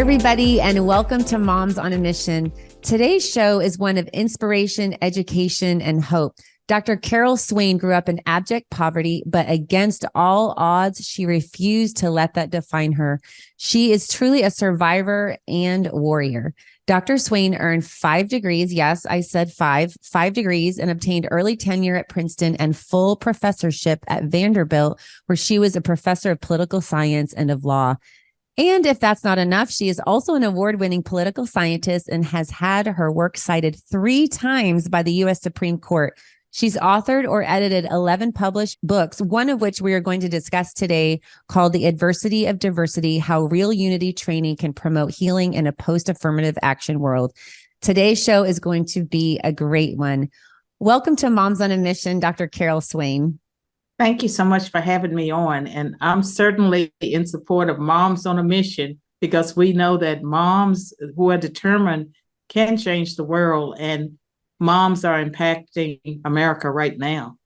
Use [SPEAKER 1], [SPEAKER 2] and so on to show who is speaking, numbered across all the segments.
[SPEAKER 1] everybody, and welcome to Moms on a Mission. Today's show is one of inspiration, education, and hope. Dr. Carol Swain grew up in abject poverty, but against all odds, she refused to let that define her. She is truly a survivor and warrior. Dr. Swain earned 5 degrees. Yes, I said 5 degrees, and obtained early tenure at Princeton and full professorship at Vanderbilt, where she was a professor of political science and of law. And if that's not enough, she is also an award-winning political scientist and has had her work cited 3 times by the U.S. Supreme Court. She's authored or edited 11 published books, one of which we are going to discuss today, called The Adversity of Diversity: How Real Unity Training Can Promote Healing in a Post-Affirmative Action World. Today's show is going to be a great one. Welcome to Moms on a Mission, Dr. Carol Swain.
[SPEAKER 2] Thank you so much for having me on. And I'm certainly in support of Moms on a Mission, because we know that moms who are determined can change the world, and moms are impacting America right now.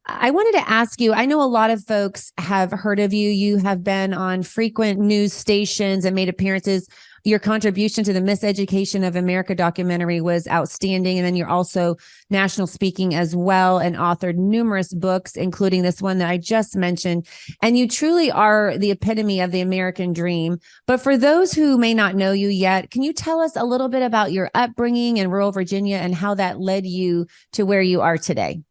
[SPEAKER 1] I wanted to ask you, I know a lot of folks have heard of you. You have been on frequent news stations and made appearances. Your contribution to the Miseducation of America documentary was outstanding. And then you're also national speaking as well, and authored numerous books, including this one that I just mentioned. And you truly are the epitome of the American dream. But for those who may not know you yet, can you tell us a little bit about your upbringing in rural Virginia and how that led you to where you are today?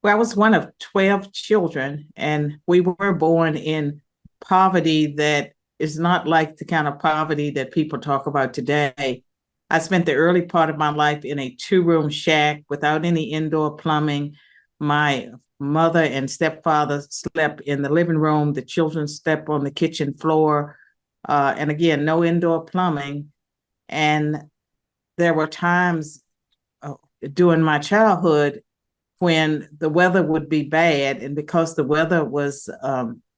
[SPEAKER 2] Well, I was one of 12 children, and we were born in poverty that is not like the kind of poverty that people talk about today. I spent the early part of my life in a 2-room shack without any indoor plumbing. My mother and stepfather slept in the living room. The children slept on the kitchen floor. And again, no indoor plumbing. And there were times during my childhood when the weather would be bad, and because the weather was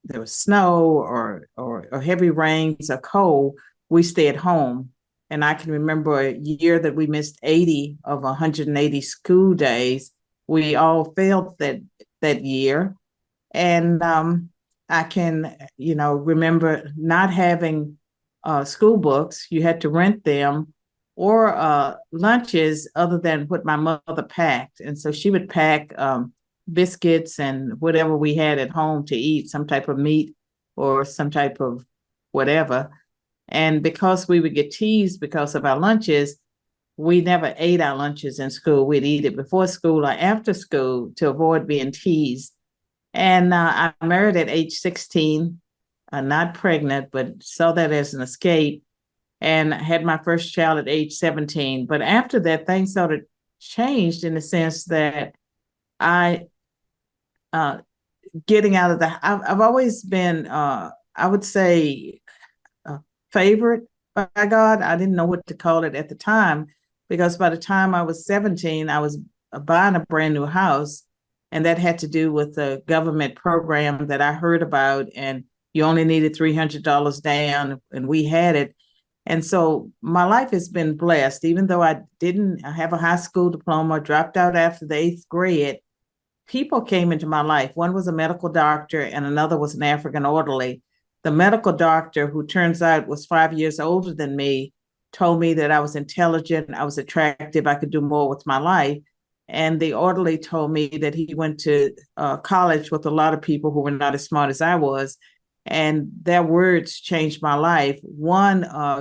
[SPEAKER 2] there was snow or heavy rains or cold, we stayed home. And I can remember a year that we missed 80 of 180 school days. We all failed that year. And I can, remember not having school books. You had to rent them, or lunches other than what my mother packed. And so she would pack biscuits and whatever we had at home to eat, some type of meat or some type of whatever. And because we would get teased because of our lunches, we never ate our lunches in school. We'd eat it before school or after school to avoid being teased. And I married at age 16, not pregnant, but saw that as an escape, and had my first child at age 17. But after that, things sort of changed in the sense that I've always been, I would say, favored by God. I didn't know what to call it at the time, because by the time I was 17, I was buying a brand new house, and that had to do with the government program that I heard about, and you only needed $300 down, and we had it. And so my life has been blessed, even though I didn't have a high school diploma, dropped out after the 8th grade. People came into my life. One was a medical doctor, and another was an African orderly. The medical doctor, who turns out was 5 years older than me, told me that I was intelligent, I was attractive, I could do more with my life. And the orderly told me that he went to college with a lot of people who were not as smart as I was. And their words changed my life. One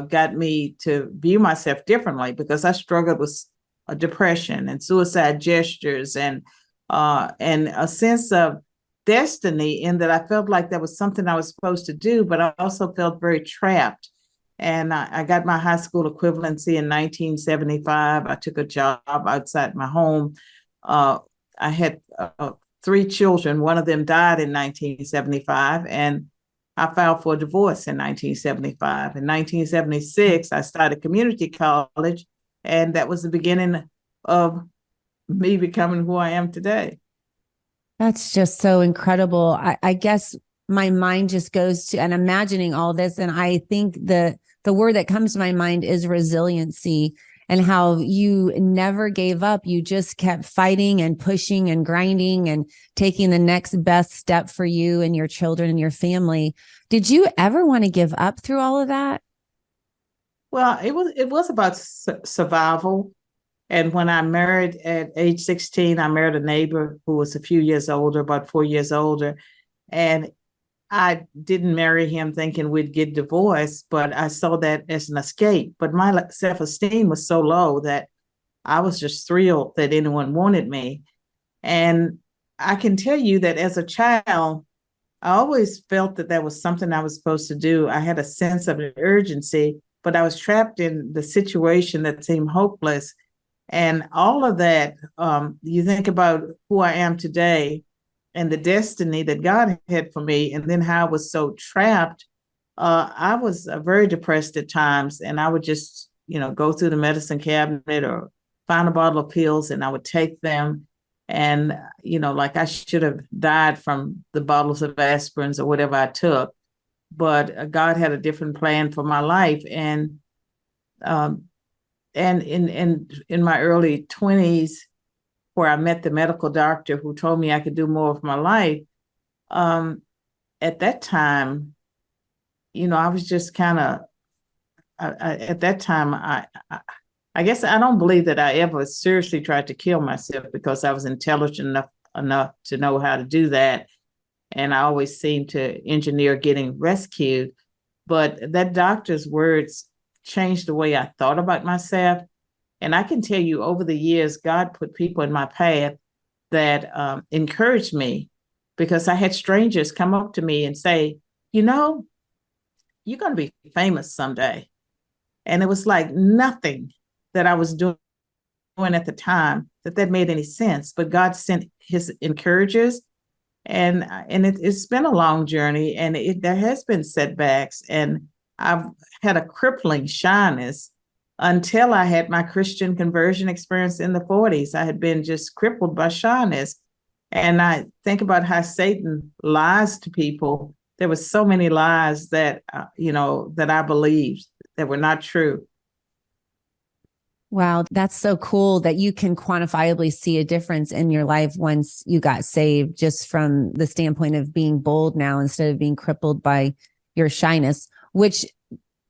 [SPEAKER 2] got me to view myself differently, because I struggled with depression and suicide gestures, and a sense of destiny, in that I felt like there was something I was supposed to do, but I also felt very trapped. And I got my high school equivalency in 1975. I took a job outside my home. I had 3 children. One of them died in 1975, and I filed for a divorce in 1975. In 1976, I started community college, and that was the beginning of me becoming who I am today.
[SPEAKER 1] That's just so incredible. I guess my mind just goes to, and imagining all this, and I think the word that comes to my mind is resiliency. and how you never gave up. You just kept fighting and pushing and grinding and taking the next best step for you and your children and your family. Did you ever want to give up through all of that?
[SPEAKER 2] Well, it was about survival. And when I married at age 16, I married a neighbor who was a few years older, about 4 years older. And I didn't marry him thinking we'd get divorced, but I saw that as an escape. But my self-esteem was so low that I was just thrilled that anyone wanted me. And I can tell you that as a child, I always felt that was something I was supposed to do. I had a sense of urgency, but I was trapped in the situation that seemed hopeless. And all of that, you think about who I am today and the destiny that God had for me, and then how I was so trapped. I was very depressed at times, and I would just, go through the medicine cabinet or find a bottle of pills, and I would take them. And, like I should have died from the bottles of aspirins or whatever I took. But God had a different plan for my life. And in my early 20s, where I met the medical doctor who told me I could do more of my life, at that time, I was just kind of, at that time, I guess I don't believe that I ever seriously tried to kill myself, because I was intelligent enough to know how to do that. And I always seemed to engineer getting rescued. But that doctor's words changed the way I thought about myself. And I can tell you, over the years, God put people in my path that encouraged me, because I had strangers come up to me and say, you're going to be famous someday. And it was like nothing that I was doing at the time that made any sense. But God sent his encouragers. And it's been a long journey, and there has been setbacks. And I've had a crippling shyness until I had my Christian conversion experience in the 40s. I had been just crippled by shyness. And I think about how Satan lies to people. There were so many lies that, that I believed that were not true.
[SPEAKER 1] Wow, that's so cool that you can quantifiably see a difference in your life once you got saved, just from the standpoint of being bold now instead of being crippled by your shyness, which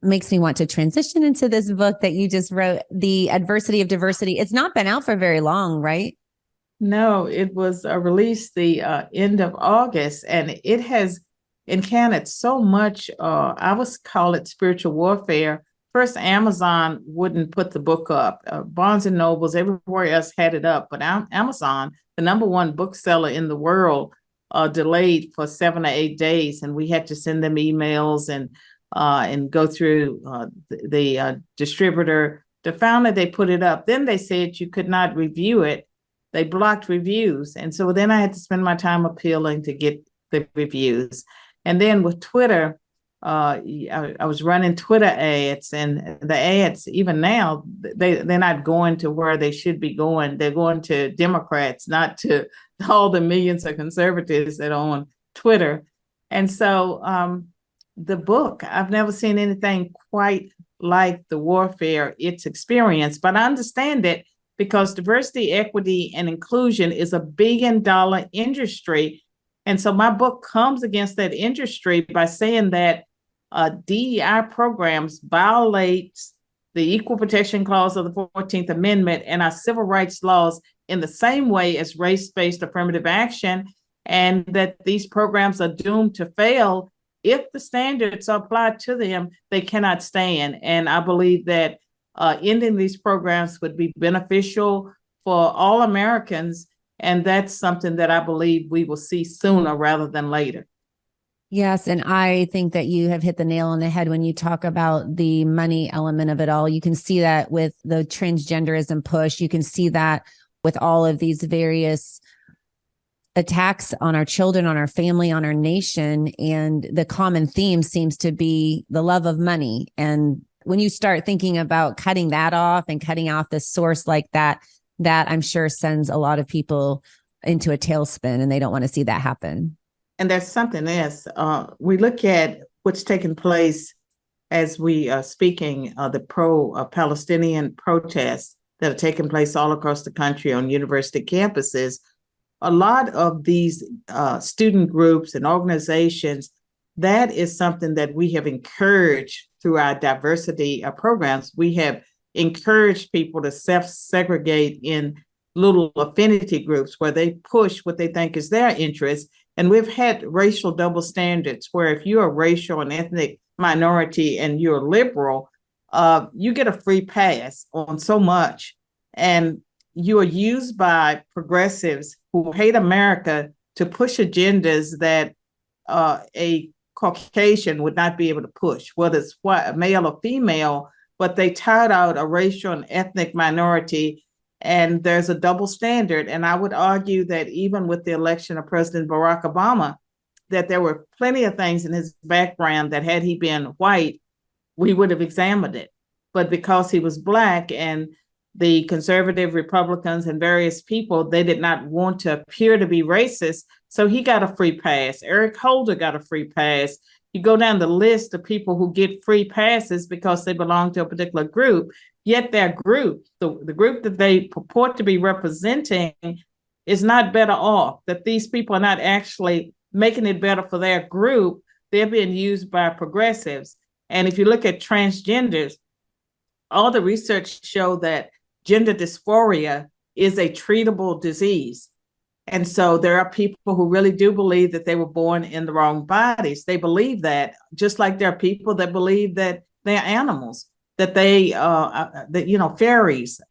[SPEAKER 1] makes me want to transition into this book that you just wrote, The Adversity of Diversity. It's not been out for very long, right?
[SPEAKER 2] No, it was released the end of August, and it has encountered so much, I would call it spiritual warfare. First, Amazon wouldn't put the book up. Barnes and Nobles, everywhere else had it up. But Amazon, the number one bookseller in the world, delayed for 7 or 8 days. And we had to send them emails and go through the distributor. Finally, they put it up. Then they said you could not review it. They blocked reviews. And so then I had to spend my time appealing to get the reviews. And then with Twitter, I was running Twitter ads, and the ads, even now, they're not going to where they should be going. They're going to Democrats, not to all the millions of conservatives that are on Twitter. And so the book, I've never seen anything quite like the warfare it's experienced, but I understand it, because diversity, equity, and inclusion is a $1 billion industry. And so my book comes against that industry by saying that DEI programs violate the Equal Protection Clause of the 14th Amendment and our civil rights laws in the same way as race-based affirmative action, and that these programs are doomed to fail. If the standards are applied to them, they cannot stand. And I believe that ending these programs would be beneficial for all Americans. And that's something that I believe we will see sooner rather than later.
[SPEAKER 1] Yes. And I think that you have hit the nail on the head when you talk about the money element of it all. You can see that with the transgenderism push. You can see that with all of these various attacks on our children, on our family, on our nation. And the common theme seems to be the love of money. And when you start thinking about cutting that off and cutting off the source like that, that I'm sure sends a lot of people into a tailspin, and they don't want to see that happen.
[SPEAKER 2] And there's something else. We look at what's taking place as we are speaking, the pro-Palestinian protests that are taking place all across the country on university campuses. A lot of these student groups and organizations that is something that we have encouraged through our diversity programs. We have encouraged people to self-segregate in little affinity groups where they push what they think is their interest. And we've had racial double standards where if you're a racial and ethnic minority and you're liberal, you get a free pass on so much. And you are used by progressives who hate America to push agendas that a Caucasian would not be able to push, whether it's male or female, but they tout out a racial and ethnic minority, and there's a double standard. And I would argue that even with the election of President Barack Obama, that there were plenty of things in his background that had he been white, we would have examined it. But because he was Black and the conservative Republicans and various people, they did not want to appear to be racist. So he got a free pass. Eric Holder got a free pass. You go down the list of people who get free passes because they belong to a particular group, yet their group, the group that they purport to be representing, is not better off, that these people are not actually making it better for their group. They're being used by progressives. And if you look at transgenders, all the research show that gender dysphoria is a treatable disease. And so there are people who really do believe that they were born in the wrong bodies. They believe that, just like there are people that believe that they're animals, that they, fairies,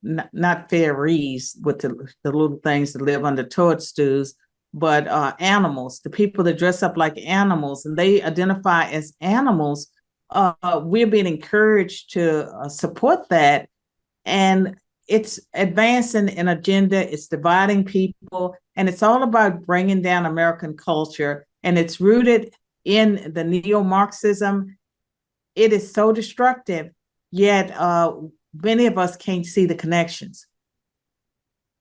[SPEAKER 2] not fairies with the little things that live under toadstools, but animals, the people that dress up like animals and they identify as animals. We're being encouraged to support that. And it's advancing an agenda, it's dividing people, and it's all about bringing down American culture. And it's rooted in the neo-Marxism. It is so destructive, yet many of us can't see the connections.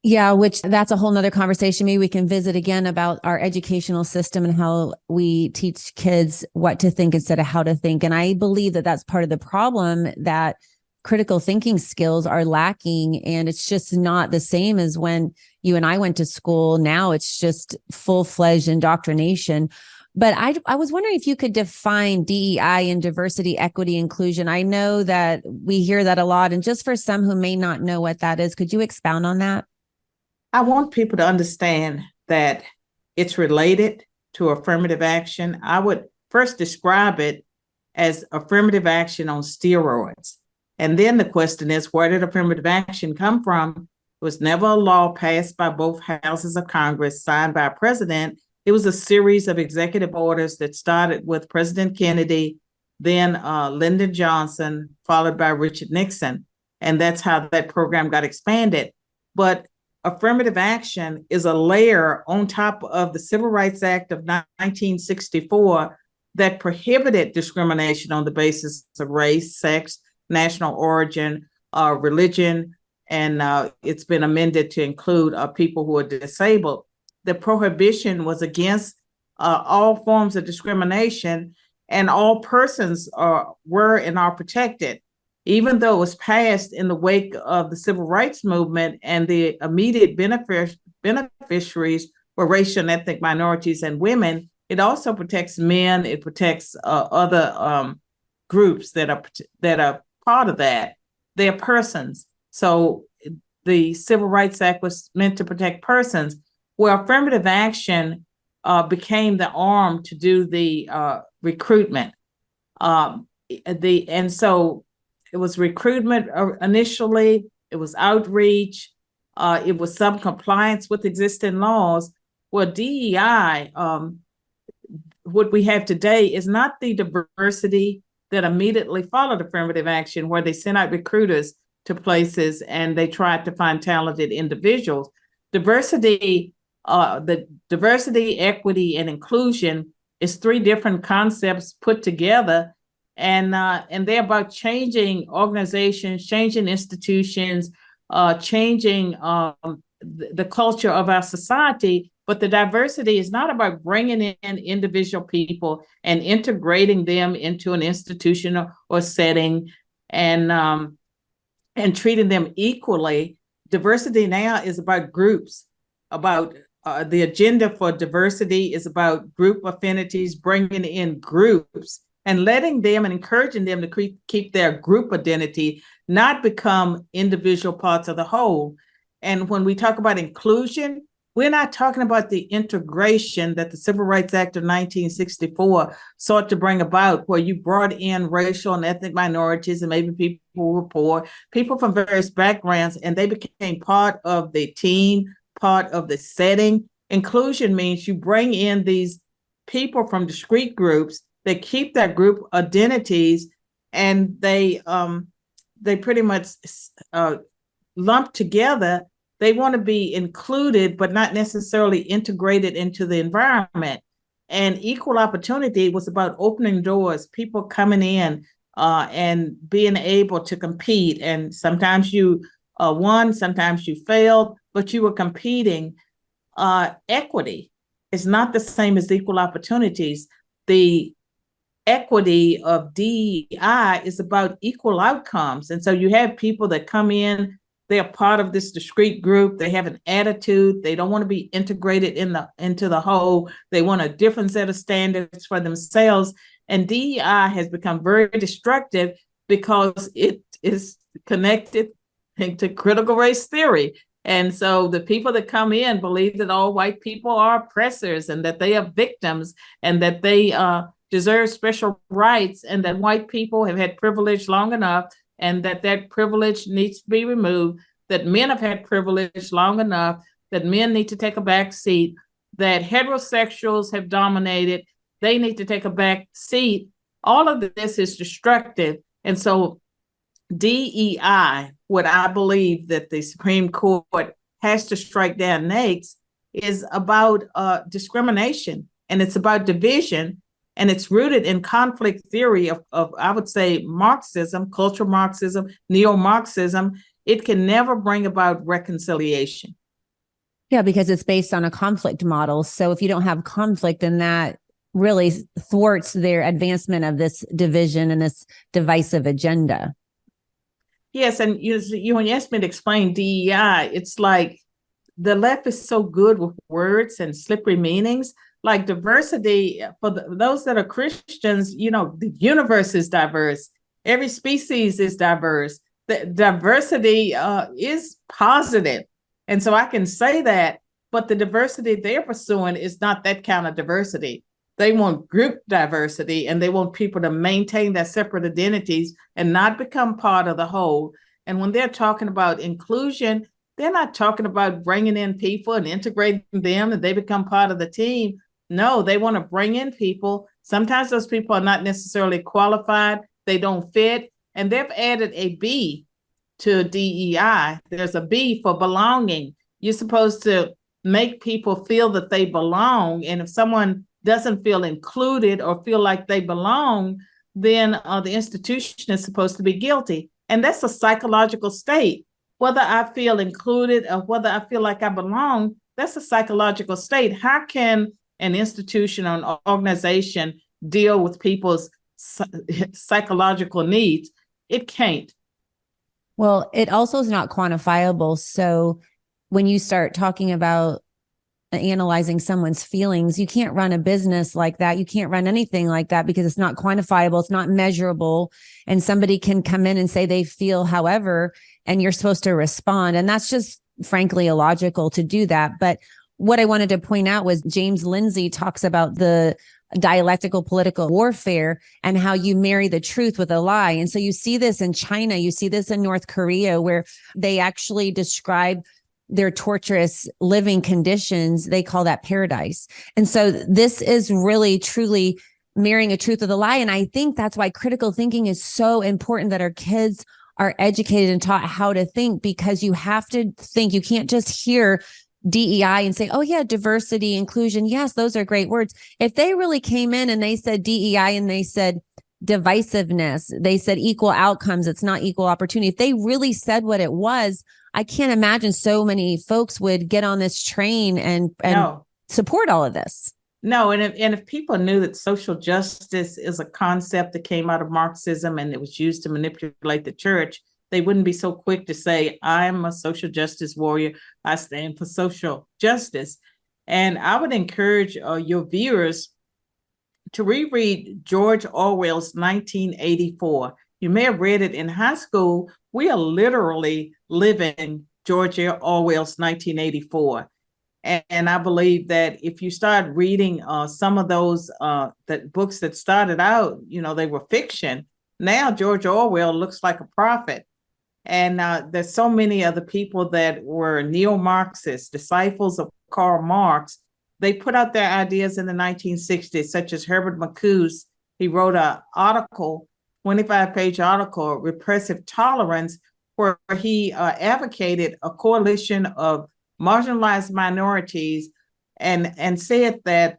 [SPEAKER 1] Yeah, which that's a whole nother conversation. Maybe we can visit again about our educational system and how we teach kids what to think instead of how to think. And I believe that that's part of the problem, that critical thinking skills are lacking, and it's just not the same as when you and I went to school. Now it's just full-fledged indoctrination. But I was wondering if you could define DEI and diversity, equity, inclusion. I know that we hear that a lot, and just for some who may not know what that is, could you expound on that?
[SPEAKER 2] I want people to understand that it's related to affirmative action. I would first describe it as affirmative action on steroids. And then the question is, where did affirmative action come from? It was never a law passed by both houses of Congress, signed by a president. It was a series of executive orders that started with President Kennedy, then Lyndon Johnson, followed by Richard Nixon. And that's how that program got expanded. But affirmative action is a layer on top of the Civil Rights Act of 1964 that prohibited discrimination on the basis of race, sex, national origin, religion, and it's been amended to include people who are disabled. The prohibition was against all forms of discrimination, and all persons were and are protected. Even though it was passed in the wake of the civil rights movement, and the immediate beneficiaries were racial and ethnic minorities and women, it also protects men. It protects other groups that are part of that. They're persons. So the Civil Rights Act was meant to protect persons, where affirmative action became the arm to do the recruitment. And so it was recruitment initially, it was outreach, it was some compliance with existing laws. Well, DEI, what we have today is not the diversity that immediately followed affirmative action, where they sent out recruiters to places and they tried to find talented individuals. Diversity, the diversity, equity, and inclusion is three different concepts put together, and they're about changing organizations, changing institutions, changing the culture of our society. But the diversity is not about bringing in individual people and integrating them into an institution or setting and treating them equally. Diversity now is about groups, about the agenda for diversity is about group affinities, bringing in groups and letting them and encouraging them to keep their group identity, not become individual parts of the whole. And when we talk about inclusion, we're not talking about the integration that the Civil Rights Act of 1964 sought to bring about, where you brought in racial and ethnic minorities and maybe people who were poor, people from various backgrounds, and they became part of the team, part of the setting. Inclusion means you bring in these people from discrete groups that keep their group identities, and they pretty much lump together. They want to be included, but not necessarily integrated into the environment. And equal opportunity was about opening doors, people coming in and being able to compete. And sometimes you won, sometimes you failed, but you were competing. Equity is not the same as equal opportunities. The equity of DEI is about equal outcomes. And so you have people that come in, they're part of this discrete group. They have an attitude. They don't want to be integrated into the whole. They want a different set of standards for themselves. And DEI has become very destructive because it is connected to critical race theory. And so the people that come in believe that all white people are oppressors and that they are victims and that they deserve special rights and that white people have had privilege long enough and that privilege needs to be removed, that men have had privilege long enough, that men need to take a back seat, that heterosexuals have dominated, they need to take a back seat. All of this is destructive. And so DEI, what I believe that the Supreme Court has to strike down next, is about discrimination, and it's about division. And it's rooted in conflict theory of I would say, Marxism, cultural Marxism, neo-Marxism. It can never bring about reconciliation.
[SPEAKER 1] Yeah, because it's based on a conflict model. So if you don't have conflict, then that really thwarts their advancement of this division and this divisive agenda.
[SPEAKER 2] Yes, and you when you asked me to explain DEI, it's like the left is so good with words and slippery meanings. Like diversity, for those that are Christians, the universe is diverse. Every species is diverse. The diversity is positive. And so I can say that, but the diversity they're pursuing is not that kind of diversity. They want group diversity, and they want people to maintain their separate identities and not become part of the whole. And when they're talking about inclusion, they're not talking about bringing in people and integrating them and they become part of the team. No, they want to bring in people. Sometimes those people are not necessarily qualified. They don't fit. And they've added a B to DEI. There's a B for belonging. You're supposed to make people feel that they belong. And if someone doesn't feel included or feel like they belong, then the institution is supposed to be guilty. And that's a psychological state. Whether I feel included or whether I feel like I belong, that's a psychological state. How can an institution or an organization deal with people's psychological needs? It can't.
[SPEAKER 1] Well, it also is not quantifiable. So when you start talking about analyzing someone's feelings, you can't run a business like that. You can't run anything like that because it's not quantifiable. It's not measurable. And somebody can come in and say they feel however, and you're supposed to respond. And that's just frankly illogical to do that. But what I wanted to point out was James Lindsay talks about the dialectical political warfare and how you marry the truth with a lie. And so you see this in China, you see this in North Korea, where they actually describe their torturous living conditions. They call that paradise. And so this is really, truly marrying a truth with a lie. And I think that's why critical thinking is so important, that our kids are educated and taught how to think, because you have to think. You can't just hear DEI and say, oh yeah, diversity, inclusion. Yes, those are great words. If they really came in and they said DEI and they said divisiveness, they said equal outcomes, it's not equal opportunity. If they really said what it was, I can't imagine so many folks would get on this train and support all of this.
[SPEAKER 2] No, and if people knew that social justice is a concept that came out of Marxism and it was used to manipulate the church, they wouldn't be so quick to say, I'm a social justice warrior. I stand for social justice. And I would encourage your viewers to reread George Orwell's 1984. You may have read it in high school. We are literally living George Orwell's 1984. And I believe that if you start reading some of those that books that started out, they were fiction. Now George Orwell looks like a prophet. And there's so many other people that were neo-Marxists, disciples of Karl Marx. They put out their ideas in the 1960s, such as Herbert Marcuse. He wrote an article, 25-page article, Repressive Tolerance, where he advocated a coalition of marginalized minorities and said that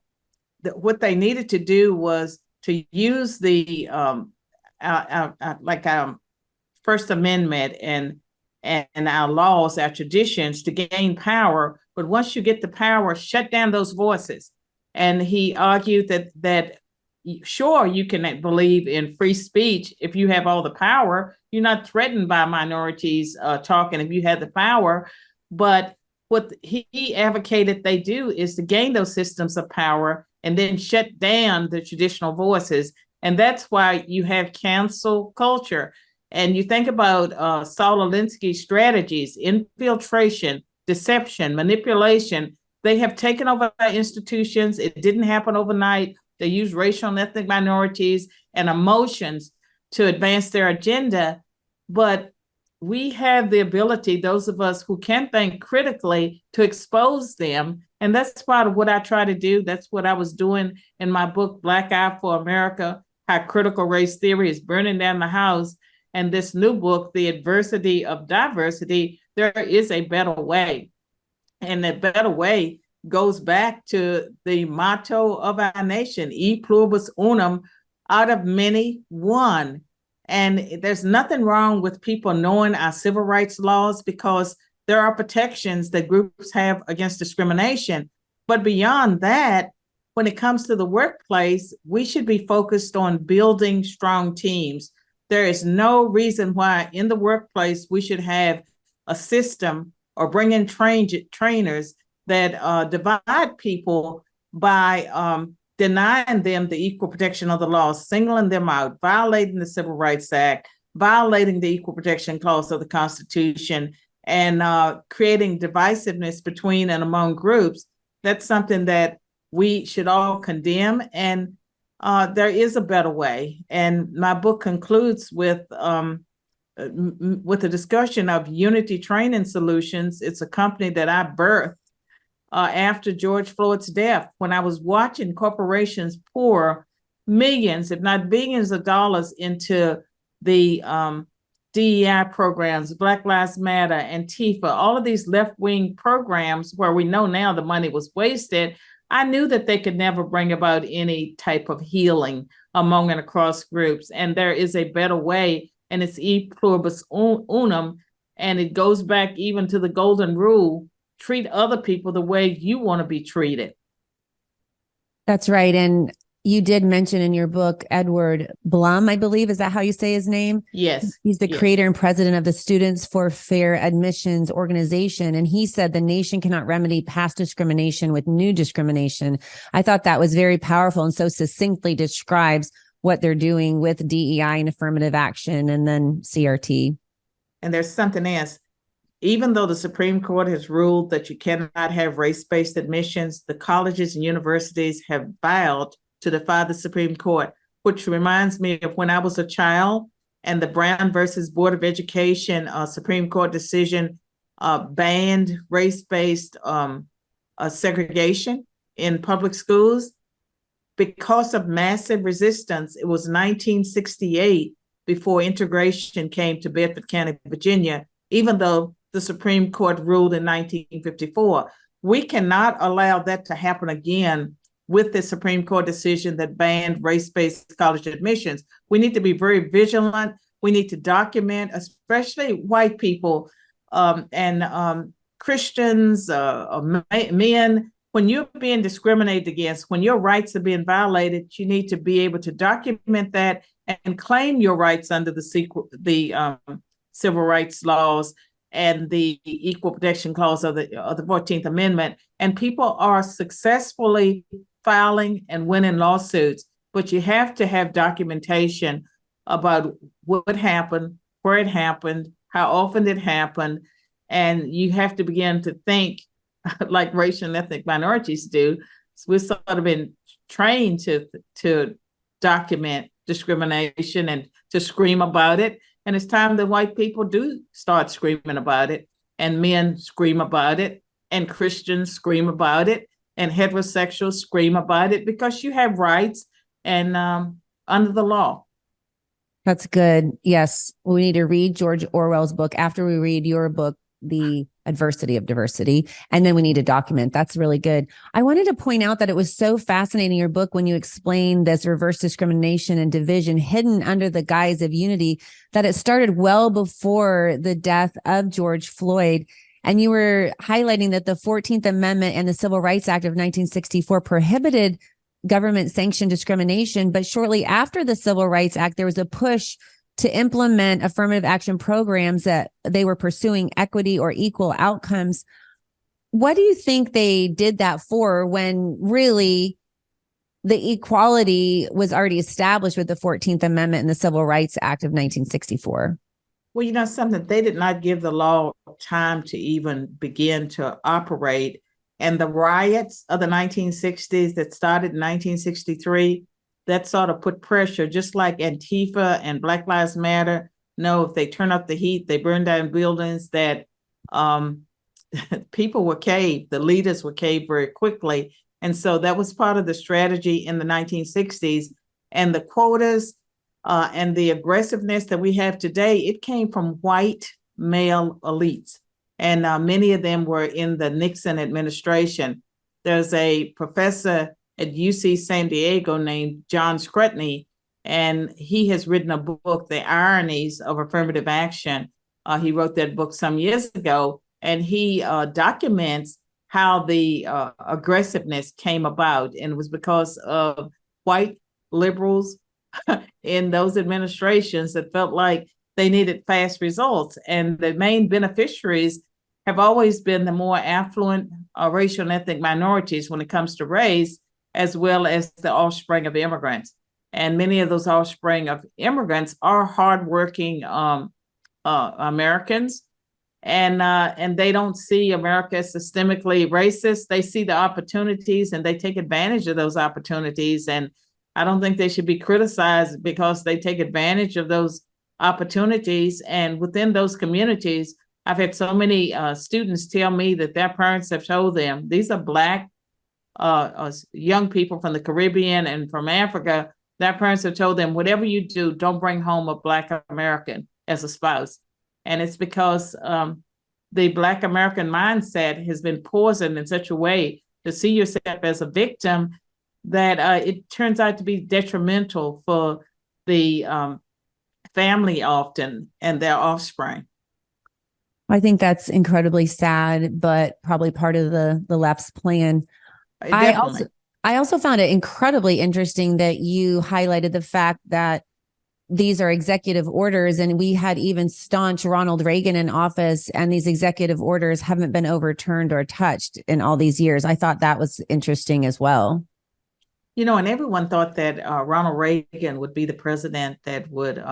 [SPEAKER 2] what they needed to do was to use the First Amendment and our laws, our traditions to gain power. But once you get the power, shut down those voices. And he argued that sure, you can believe in free speech if you have all the power. You're not threatened by minorities talking if you have the power. But what he advocated they do is to gain those systems of power and then shut down the traditional voices. And that's why you have cancel culture. And you think about Saul Alinsky's strategies, infiltration, deception, manipulation. They have taken over our institutions. It didn't happen overnight. They use racial and ethnic minorities and emotions to advance their agenda. But we have the ability, those of us who can think critically, to expose them. And that's part of what I try to do. That's what I was doing in my book, Black Eye for America, How Critical Race Theory is Burning Down the House. And this new book, The Adversity of Diversity, there is a better way. And that better way goes back to the motto of our nation, E pluribus unum, out of many, one. And there's nothing wrong with people knowing our civil rights laws because there are protections that groups have against discrimination. But beyond that, when it comes to the workplace, we should be focused on building strong teams. There is no reason why in the workplace we should have a system or bring in trainers that divide people by denying them the equal protection of the law, singling them out, violating the Civil Rights Act, violating the Equal Protection Clause of the Constitution, and creating divisiveness between and among groups. That's something that we should all condemn. And there is a better way. And my book concludes with a discussion of Unity Training Solutions. It's a company that I birthed after George Floyd's death, when I was watching corporations pour millions, if not billions of dollars into the DEI programs, Black Lives Matter, Antifa, all of these left-wing programs where we know now the money was wasted. I knew that they could never bring about any type of healing among and across groups. And there is a better way, and it's E pluribus unum, and it goes back even to the golden rule: treat other people the way you want to be treated.
[SPEAKER 1] That's right. And you did mention in your book, Edward Blum, I believe. Is that how you say his name?
[SPEAKER 2] Yes.
[SPEAKER 1] He's the creator and president of the Students for Fair Admissions organization. And he said the nation cannot remedy past discrimination with new discrimination. I thought that was very powerful and so succinctly describes what they're doing with DEI and affirmative action and then CRT.
[SPEAKER 2] And there's something else. Even though the Supreme Court has ruled that you cannot have race-based admissions, the colleges and universities have vowed to defy the Supreme Court, which reminds me of when I was a child and the Brown versus Board of Education Supreme Court decision banned race-based segregation in public schools. Because of massive resistance, it was 1968 before integration came to Bedford County, Virginia, even though the Supreme Court ruled in 1954. We cannot allow that to happen again with the Supreme Court decision that banned race-based college admissions. We need to be very vigilant. We need to document, especially white people and Christians, men. When you're being discriminated against, when your rights are being violated, you need to be able to document that and claim your rights under the civil rights laws. and the Equal Protection Clause of the 14th Amendment. And people are successfully filing and winning lawsuits, but you have to have documentation about what happened, where it happened, how often it happened. And you have to begin to think like racial and ethnic minorities do. So we've sort of been trained to document discrimination and to scream about it. And it's time that white people do start screaming about it, and men scream about it, and Christians scream about it, and heterosexuals scream about it, because you have rights and under the law.
[SPEAKER 1] That's good. Yes. We need to read George Orwell's book after we read your book, The Adversity of Diversity, and then we need to document. That's really good. I wanted to point out that it was so fascinating, your book, when you explained this reverse discrimination and division hidden under the guise of unity, that it started well before the death of George Floyd. And you were highlighting that the 14th Amendment and the Civil Rights Act of 1964 prohibited government sanctioned discrimination. But shortly after the Civil Rights Act, there was a push to implement affirmative action programs that they were pursuing equity or equal outcomes. What do you think they did that for, when really the equality was already established with the 14th Amendment and the Civil Rights Act of 1964?
[SPEAKER 2] Well, something, they did not give the law time to even begin to operate. And the riots of the 1960s that started in 1963, that sort of put pressure, just like Antifa and Black Lives Matter. No, if they turn up the heat, they burn down buildings, that people were caved, the leaders were caved very quickly. And so that was part of the strategy in the 1960s. And the quotas and the aggressiveness that we have today, it came from white male elites. And many of them were in the Nixon administration. There's a professor at UC San Diego named John Scrutiny, and he has written a book, The Ironies of Affirmative Action. He wrote that book some years ago, and he documents how the aggressiveness came about. And it was because of white liberals in those administrations that felt like they needed fast results. And the main beneficiaries have always been the more affluent racial and ethnic minorities when it comes to race, as well as the offspring of immigrants. And many of those offspring of immigrants are hardworking Americans, and they don't see America as systemically racist. They see the opportunities and they take advantage of those opportunities. And I don't think they should be criticized because they take advantage of those opportunities. And within those communities, I've had so many students tell me that their parents have told them, these are Black young people from the Caribbean and from Africa, their parents have told them, whatever you do, don't bring home a Black American as a spouse. And it's because the Black American mindset has been poisoned in such a way to see yourself as a victim that it turns out to be detrimental for the family often and their offspring.
[SPEAKER 1] I think that's incredibly sad, but probably part of the left's plan.
[SPEAKER 2] Definitely.
[SPEAKER 1] I also found it incredibly interesting that you highlighted the fact that these are executive orders, and we had even staunch Ronald Reagan in office, and these executive orders haven't been overturned or touched in all these years. I thought that was interesting as well.
[SPEAKER 2] And everyone thought that Ronald Reagan would be the president that would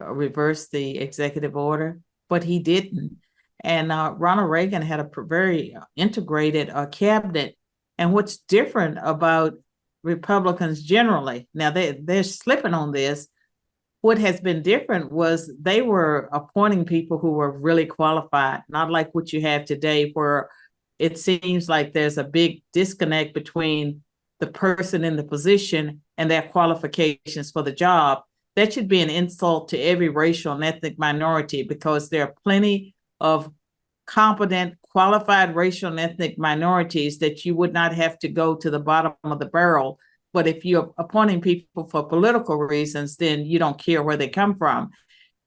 [SPEAKER 2] reverse the executive order, but he didn't. And Ronald Reagan had a very integrated cabinet. And what's different about Republicans generally, now they're slipping on this, what has been different was they were appointing people who were really qualified, not like what you have today, where it seems like there's a big disconnect between the person in the position and their qualifications for the job. That should be an insult to every racial and ethnic minority, because there are plenty of competent, qualified racial and ethnic minorities that you would not have to go to the bottom of the barrel. But if you're appointing people for political reasons, then you don't care where they come from.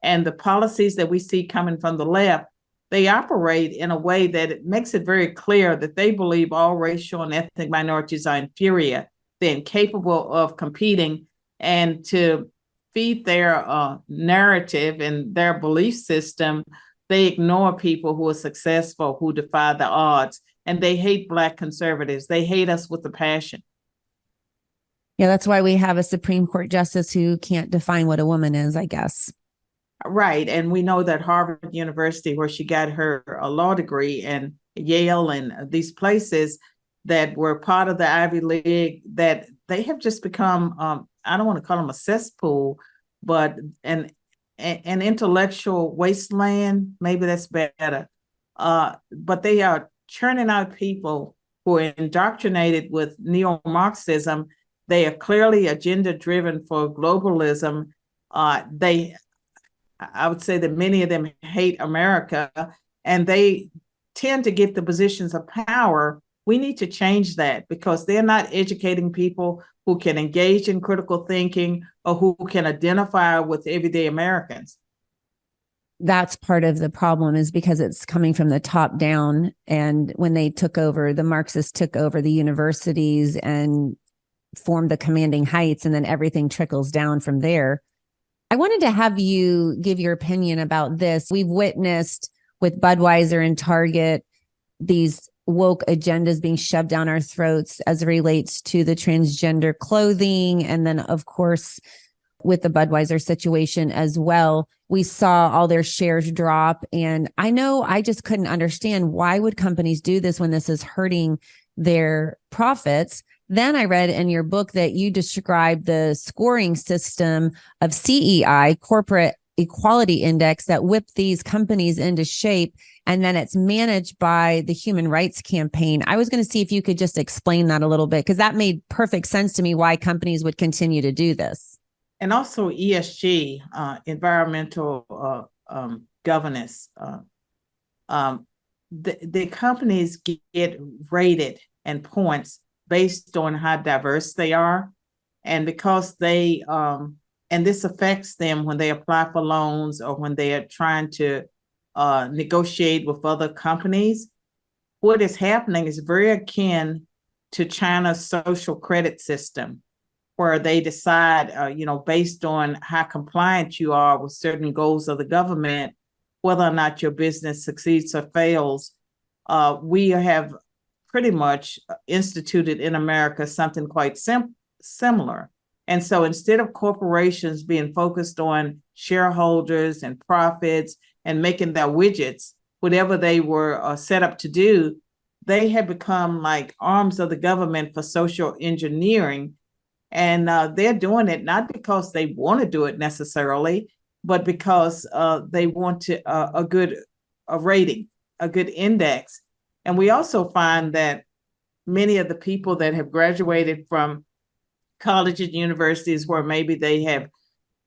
[SPEAKER 2] And the policies that we see coming from the left, they operate in a way that it makes it very clear that they believe all racial and ethnic minorities are inferior, they're incapable of competing, and to feed their narrative and their belief system They ignore people who are successful, who defy the odds, and they hate Black conservatives. They hate us with a passion.
[SPEAKER 1] Yeah, that's why we have a Supreme Court justice who can't define what a woman is, I guess.
[SPEAKER 2] Right. And we know that Harvard University, where she got her law degree, and Yale and these places that were part of the Ivy League, that they have just become, I don't want to call them a cesspool, but an intellectual wasteland. Maybe that's better. But they are churning out people who are indoctrinated with neo-Marxism. They are clearly agenda-driven for globalism. I would say that many of them hate America, and they tend to get the positions of power. We need to change that because they're not educating people who can engage in critical thinking or who can identify with everyday Americans.
[SPEAKER 1] That's part of the problem, is because it's coming from the top down. And when they took over, the Marxists took over the universities and formed the commanding heights, and then everything trickles down from there. I wanted to have you give your opinion about this. We've witnessed with Budweiser and Target these woke agendas being shoved down our throats as it relates to the transgender clothing. And then, of course, with the Budweiser situation as well, we saw all their shares drop. And I know I just couldn't understand, why would companies do this when this is hurting their profits? Then I read in your book that you described the scoring system of CEI, Corporate Equality Index, that whipped these companies into shape. And then it's managed by the Human Rights Campaign. I was going to see if you could just explain that a little bit, because that made perfect sense to me, why companies would continue to do this.
[SPEAKER 2] And also ESG, environmental governance. The companies get rated and points based on how diverse they are. And because they, and this affects them when they apply for loans or when they are trying to negotiate with other companies. What is happening is very akin to China's social credit system, where they decide, based on how compliant you are with certain goals of the government, whether or not your business succeeds or fails. We have pretty much instituted in America something quite similar. And so instead of corporations being focused on shareholders and profits and making their widgets, whatever they were set up to do, they have become like arms of the government for social engineering. And they're doing it not because they want to do it necessarily, but because they want a good rating, a good index. And we also find that many of the people that have graduated from colleges and universities where maybe they have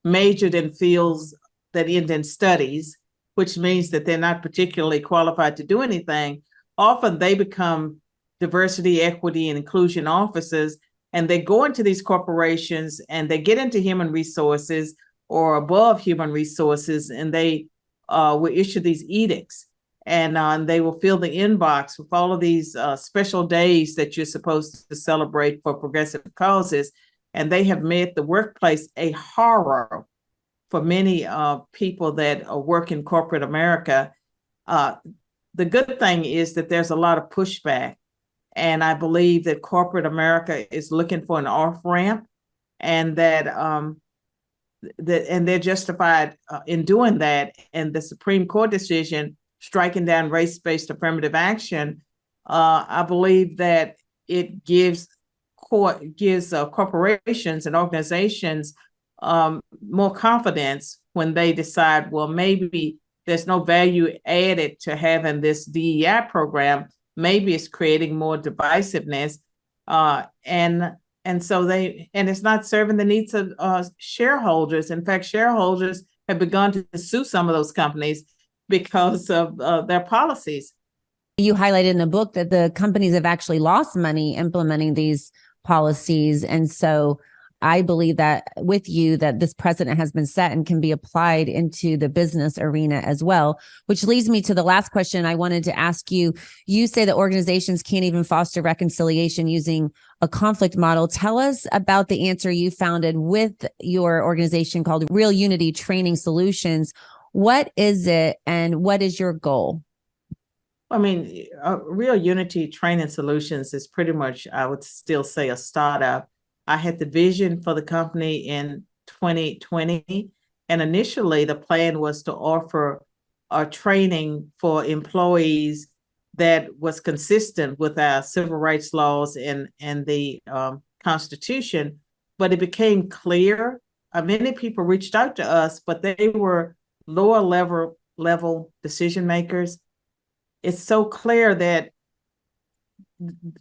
[SPEAKER 2] majored in fields that end in studies, which means that they're not particularly qualified to do anything, often they become diversity, equity, and inclusion officers, and they go into these corporations and they get into human resources or above human resources, and they will issue these edicts. And they will fill the inbox with all of these special days that you're supposed to celebrate for progressive causes. And they have made the workplace a horror for many people that work in corporate America. The good thing is that there's a lot of pushback. And I believe that corporate America is looking for an off-ramp, and that and they're justified in doing that. And the Supreme Court decision striking down race-based affirmative action, I believe that it gives corporations and organizations more confidence when they decide, well, maybe there's no value added to having this DEI program. Maybe it's creating more divisiveness, and so it's not serving the needs of shareholders. In fact, shareholders have begun to sue some of those companies because of their policies.
[SPEAKER 1] You highlighted in the book that the companies have actually lost money implementing these policies. And so I believe that with you, that this precedent has been set and can be applied into the business arena as well, which leads me to the last question I wanted to ask you. You say that organizations can't even foster reconciliation using a conflict model. Tell us about the answer you founded with your organization called Real Unity Training Solutions. What is it and what is your goal?
[SPEAKER 2] I mean, Real Unity Training Solutions is pretty much, I would still say, a startup. I had the vision for the company in 2020, and initially the plan was to offer a training for employees that was consistent with our civil rights laws and the Constitution. But it became clear. Many people reached out to us, but they were lower level decision makers. It's so clear that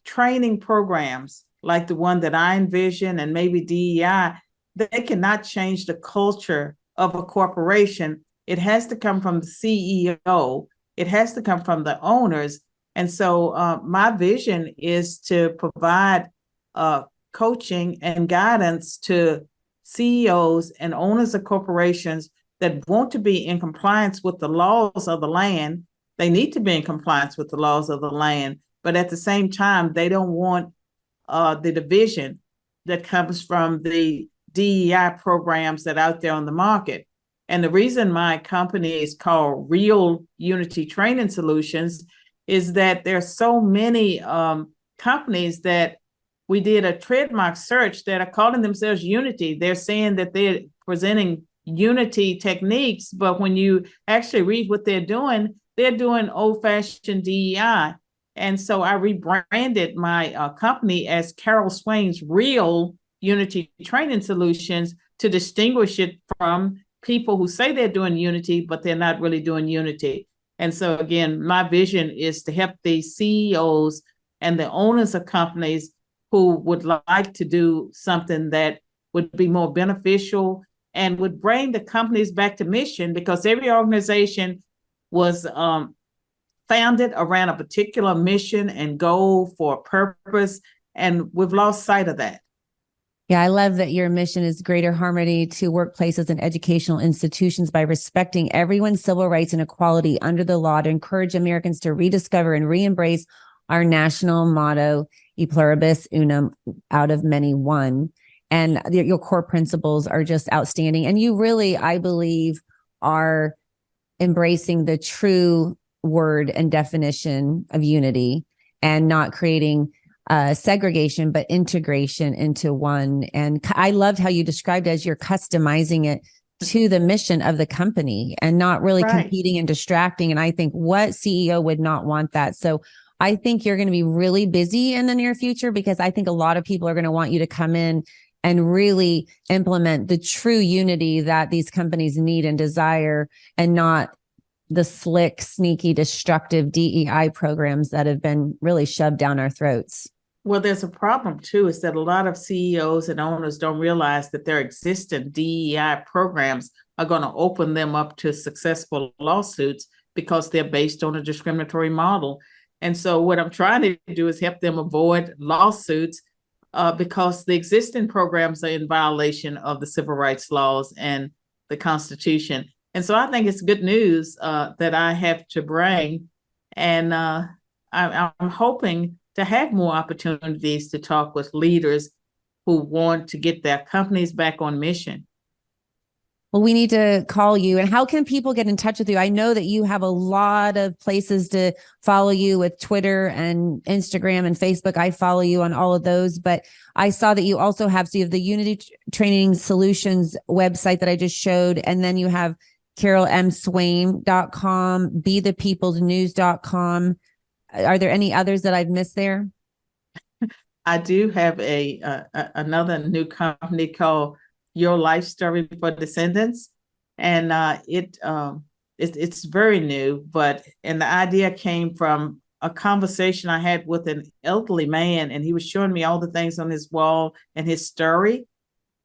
[SPEAKER 2] training programs like the one that I envision and maybe DEI, they cannot change the culture of a corporation. It has to come from the CEO. It has to come from the owners. And so my vision is to provide coaching and guidance to CEOs and owners of corporations that want to be in compliance with the laws of the land. They need to be in compliance with the laws of the land, but at the same time, they don't want the division that comes from the DEI programs that are out there on the market. And the reason my company is called Real Unity Training Solutions is that there are so many companies that we did a trademark search that are calling themselves Unity. They're saying that they're presenting Unity techniques, but when you actually read what they're doing old-fashioned DEI. And so I rebranded my company as Carol Swain's Real Unity Training Solutions to distinguish it from people who say they're doing Unity, but they're not really doing Unity. And so again, my vision is to help the CEOs and the owners of companies who would like to do something that would be more beneficial and would bring the companies back to mission, because every organization was founded around a particular mission and goal for a purpose, and we've lost sight of that.
[SPEAKER 1] Yeah, I love that your mission is greater harmony to workplaces and educational institutions by respecting everyone's civil rights and equality under the law to encourage Americans to rediscover and re-embrace our national motto, e pluribus unum, out of many one. And your core principles are just outstanding. And you really, I believe, are embracing the true word and definition of unity and not creating segregation, but integration into one. And I loved how you described it as you're customizing it to the mission of the company and not really competing and distracting. And I think what CEO would not want that? So I think you're going to be really busy in the near future, because I think a lot of people are going to want you to come in and really implement the true unity that these companies need and desire, and not the slick, sneaky, destructive DEI programs that have been really shoved down our throats.
[SPEAKER 2] Well, there's a problem too, is that a lot of CEOs and owners don't realize that their existing DEI programs are going to open them up to successful lawsuits because they're based on a discriminatory model. And so what I'm trying to do is help them avoid lawsuits because the existing programs are in violation of the civil rights laws and the Constitution. And so I think it's good news that I have to bring. And I'm hoping to have more opportunities to talk with leaders who want to get their companies back on mission.
[SPEAKER 1] Well, we need to call you. And how can people get in touch with you? I know that you have a lot of places to follow you with Twitter and Instagram and Facebook. I follow you on all of those, but I saw that you also have, so you have the Unity Training Solutions website that I just showed. And then you have carolmswain.com, bethepeoplesnews.com. Are there any others that I've missed there?
[SPEAKER 2] I do have another new company called Your Life Story for Descendants, and it's very new. And the idea came from a conversation I had with an elderly man, and he was showing me all the things on his wall and his story,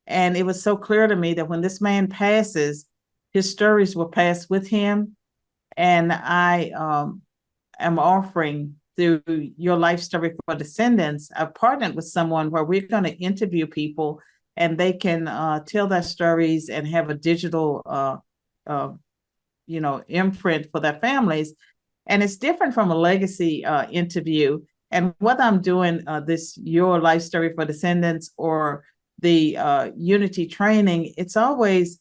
[SPEAKER 2] and it was so clear to me that when this man passes, his stories will pass with him, and I am offering through Your Life Story for Descendants. I've partnered with someone where we're going to interview people and they can tell their stories and have a digital, imprint for their families. And it's different from a legacy interview. And whether I'm doing this Your Life Story for Descendants or the Unity training, it's always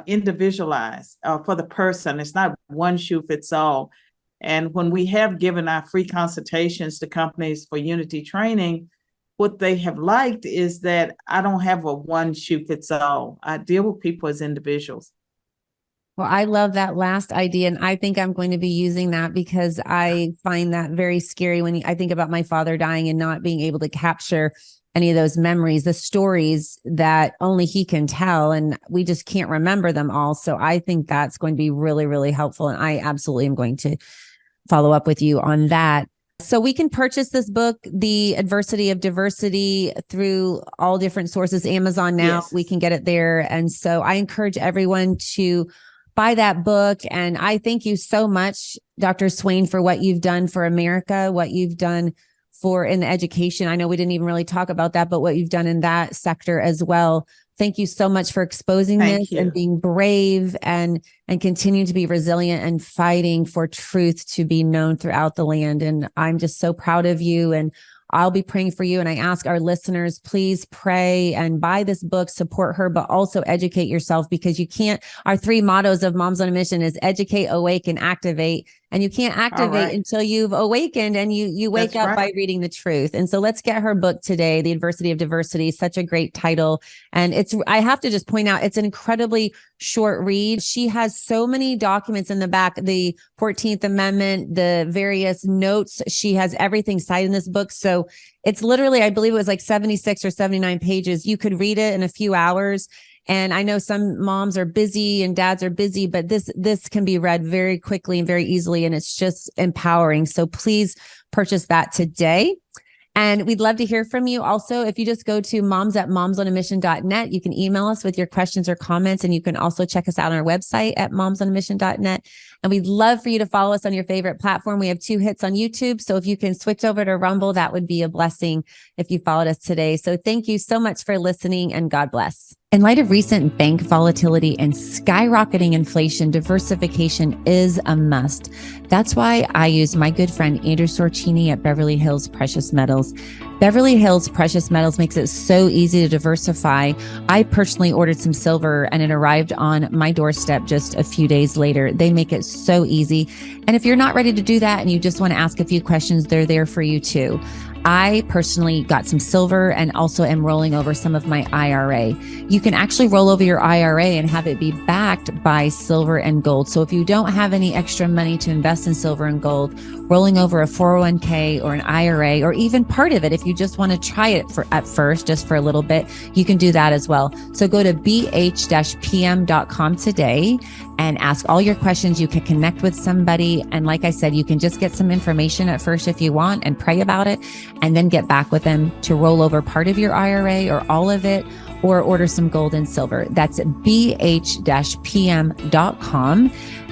[SPEAKER 2] individualized for the person. It's not one shoe fits all. And when we have given our free consultations to companies for Unity training, what they have liked is that I don't have a one shoe fits all. I deal with people as individuals.
[SPEAKER 1] Well, I love that last idea. And I think I'm going to be using that because I find that very scary when I think about my father dying and not being able to capture any of those memories, the stories that only he can tell. And we just can't remember them all. So I think that's going to be really, really helpful. And I absolutely am going to follow up with you on that. So we can purchase this book, The Adversity of Diversity, through all different sources. Amazon now,
[SPEAKER 2] Yes.
[SPEAKER 1] We can get it there. And so I encourage everyone to buy that book. And I thank you so much, Dr. Swain, for what you've done for America, what you've done for in the education. I know we didn't even really talk about that, but what you've done in that sector as well. Thank you so much for exposing this and being brave and continuing to be resilient and fighting for truth to be known throughout the land. And I'm just so proud of you. And I'll be praying for you. And I ask our listeners, please pray and buy this book, support her, but also educate yourself, because you can't, our 3 mottos of Moms on a Mission is educate, awake, and activate. And you can't activate until you've awakened and you wake up by reading the truth. And so let's get her book today, The Adversity of Diversity. Such a great title. And I have to just point out, it's an incredibly short read. She has so many documents in the back, the 14th Amendment, the various notes. She has everything cited in this book. So it's literally, I believe it was like 76 or 79 pages. You could read it in a few hours. And I know some moms are busy and dads are busy, but this can be read very quickly and very easily, and it's just empowering. So please purchase that today. And we'd love to hear from you. Also, if you just go to moms@momsonamission.net, you can email us with your questions or comments. And you can also check us out on our website at momsonamission.net. And we'd love for you to follow us on your favorite platform. We have 2 hits on YouTube. So if you can switch over to Rumble, that would be a blessing if you followed us today. So thank you so much for listening, and God bless. In light of recent bank volatility and skyrocketing inflation, diversification is a must. That's why I use my good friend Andrew Sorcini at Beverly Hills Precious Metals. Beverly Hills Precious Metals makes it so easy to diversify. I personally ordered some silver and it arrived on my doorstep just a few days later. They make it so easy. And if you're not ready to do that and you just want to ask a few questions, they're there for you too. I personally got some silver and also am rolling over some of my IRA. You can actually roll over your IRA and have it be backed by silver and gold. So if you don't have any extra money to invest in silver and gold, rolling over a 401k or an IRA, or even part of it, if you just want to try it at first, just for a little bit, you can do that as well. So go to bh-pm.com today and ask all your questions. You can connect with somebody. And like I said, you can just get some information at first if you want and pray about it, and then get back with them to roll over part of your IRA or all of it, or order some gold and silver. That's bh-pm.com.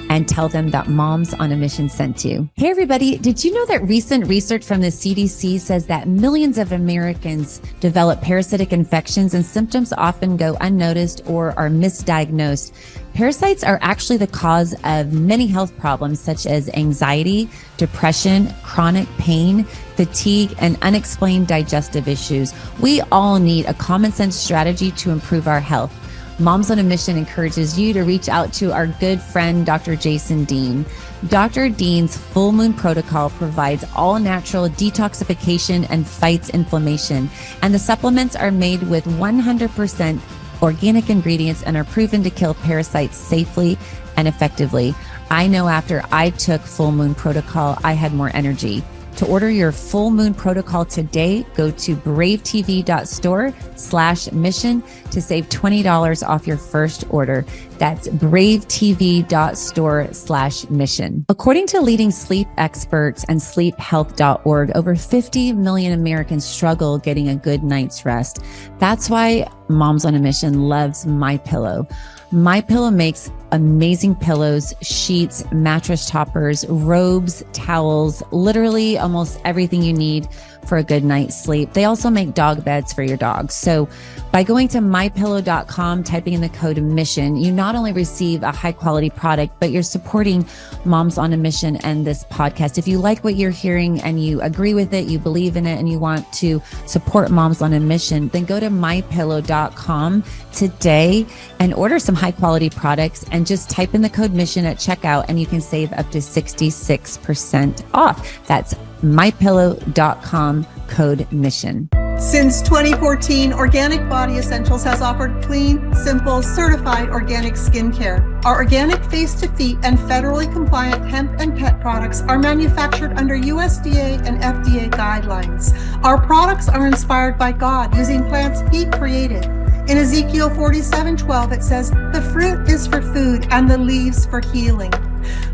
[SPEAKER 1] and tell them that Moms on a Mission sent you. Hey, everybody. Did you know that recent research from the CDC says that millions of Americans develop parasitic infections and symptoms often go unnoticed or are misdiagnosed? Parasites are actually the cause of many health problems such as anxiety, depression, chronic pain, fatigue, and unexplained digestive issues. We all need a common sense strategy to improve our health. Moms on a Mission encourages you to reach out to our good friend, Dr. Jason Dean. Dr. Dean's Full Moon Protocol provides all natural detoxification and fights inflammation. And the supplements are made with 100% organic ingredients and are proven to kill parasites safely and effectively. I know after I took Full Moon Protocol, I had more energy. To order your Full Moon Protocol today, go to bravetv.store/mission to save $20 off your first order. That's bravetv.store/mission. According to leading sleep experts and sleephealth.org, over 50 million Americans struggle getting a good night's rest. That's why Moms on a Mission loves MyPillow. MyPillow makes amazing pillows, sheets, mattress toppers, robes, towels, literally almost everything you need for a good night's sleep. They also make dog beds for your dogs. So by going to mypillow.com, typing in the code MISSION, you not only receive a high quality product, but you're supporting Moms on a Mission and this podcast. If you like what you're hearing and you agree with it, you believe in it, and you want to support Moms on a Mission, then go to mypillow.com today and order some high quality products and just type in the code MISSION at checkout and you can save up to 66% off. That's mypillow.com, code MISSION.
[SPEAKER 3] Since 2014, Organic Body Essentials has offered clean, simple, certified organic skincare. Our organic face-to-feet and federally compliant hemp and pet products are manufactured under USDA and FDA guidelines. Our products are inspired by God using plants He created. In Ezekiel 47:12, it says, "The fruit is for food and the leaves for healing."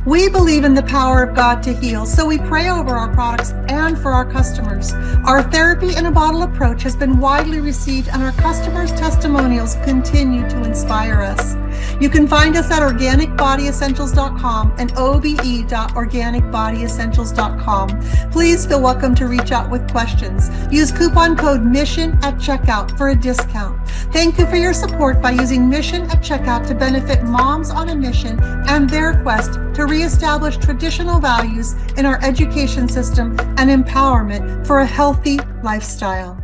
[SPEAKER 3] We believe in the power of God to heal, so we pray over our products and for our customers. Our therapy in a bottle approach has been widely received, and our customers' testimonials continue to inspire us. You can find us at organicbodyessentials.com and obe.organicbodyessentials.com. Please feel welcome to reach out with questions. Use coupon code MISSION at checkout for a discount. Thank you for your support by using MISSION at checkout to benefit Moms on a Mission and their quest to reestablish traditional values in our education system and empowerment for a healthy lifestyle.